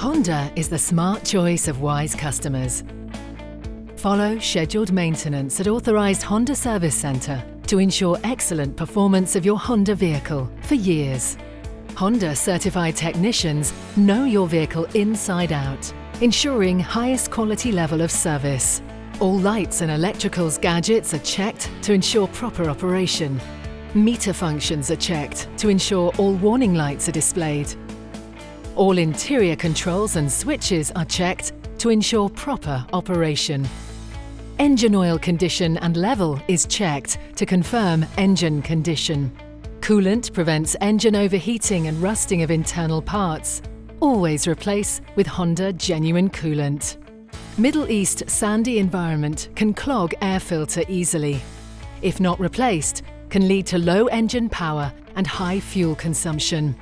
Honda is the smart choice of wise customers. Follow scheduled maintenance at authorized Honda Service Center to ensure excellent performance of your Honda vehicle for years. Honda certified technicians know your vehicle inside out, ensuring highest quality level of service. All lights and electricals gadgets are checked to ensure proper operation. Meter functions are checked to ensure all warning lights are displayed. All interior controls and switches are checked to ensure proper operation. Engine oil condition and level is checked to confirm engine condition. Coolant prevents engine overheating and rusting of internal parts. Always replace with Honda genuine coolant. Middle East sandy environment can clog air filter easily. If not replaced, can lead to low engine power and high fuel consumption.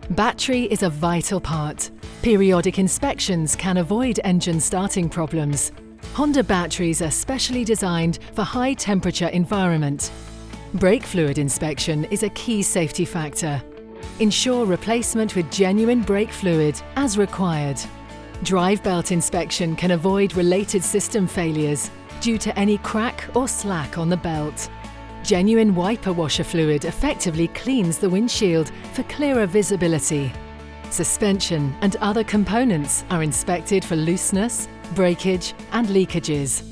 Battery is a vital part. Periodic inspections can avoid engine starting problems. Honda batteries are specially designed for high temperature environment. Brake fluid inspection is a key safety factor. Ensure replacement with genuine brake fluid as required. Drive belt inspection can avoid related system failures due to any crack or slack on the belt. Genuine wiper washer fluid effectively cleans the windshield for clearer visibility. Suspension and other components are inspected for looseness, breakage and leakages.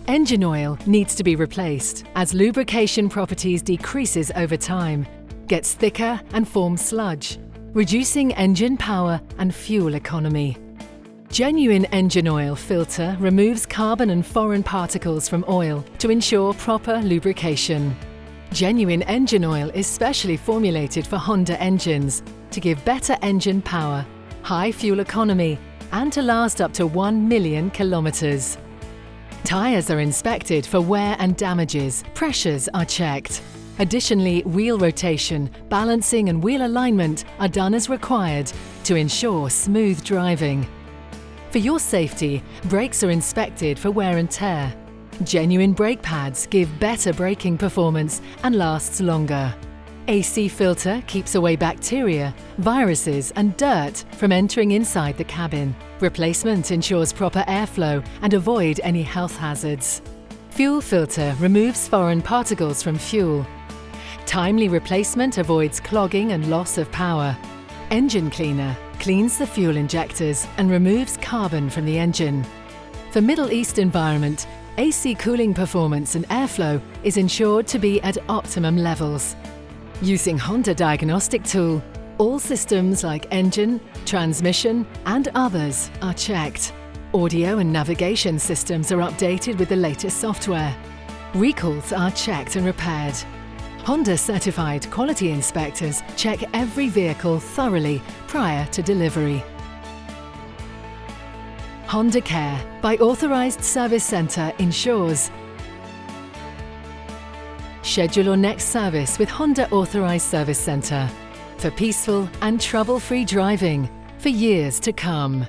Engine oil needs to be replaced as lubrication properties decreases over time, gets thicker and forms sludge, reducing engine power and fuel economy. Genuine engine oil filter removes carbon and foreign particles from oil to ensure proper lubrication. Genuine engine oil is specially formulated for Honda engines to give better engine power, high fuel economy, and to last up to 1 million kilometers. Tyres are inspected for wear and damages, pressures are checked. Additionally, wheel rotation, balancing and wheel alignment are done as required to ensure smooth driving. For your safety, brakes are inspected for wear and tear. Genuine brake pads give better braking performance and lasts longer. AC filter keeps away bacteria, viruses and dirt from entering inside the cabin. Replacement ensures proper airflow and avoid any health hazards. Fuel filter removes foreign particles from fuel. Timely replacement avoids clogging and loss of power. Engine cleaner cleans the fuel injectors and removes carbon from the engine. For Middle East environment, AC cooling performance and airflow is ensured to be at optimum levels. Using Honda Diagnostic Tool, all systems like engine, transmission and others are checked. Audio and navigation systems are updated with the latest software. Recalls are checked and repaired. Honda certified quality inspectors check every vehicle thoroughly prior to delivery. Honda Care by Authorized Service Center ensures schedule your next service with Honda Authorized Service Center for peaceful and trouble-free driving for years to come.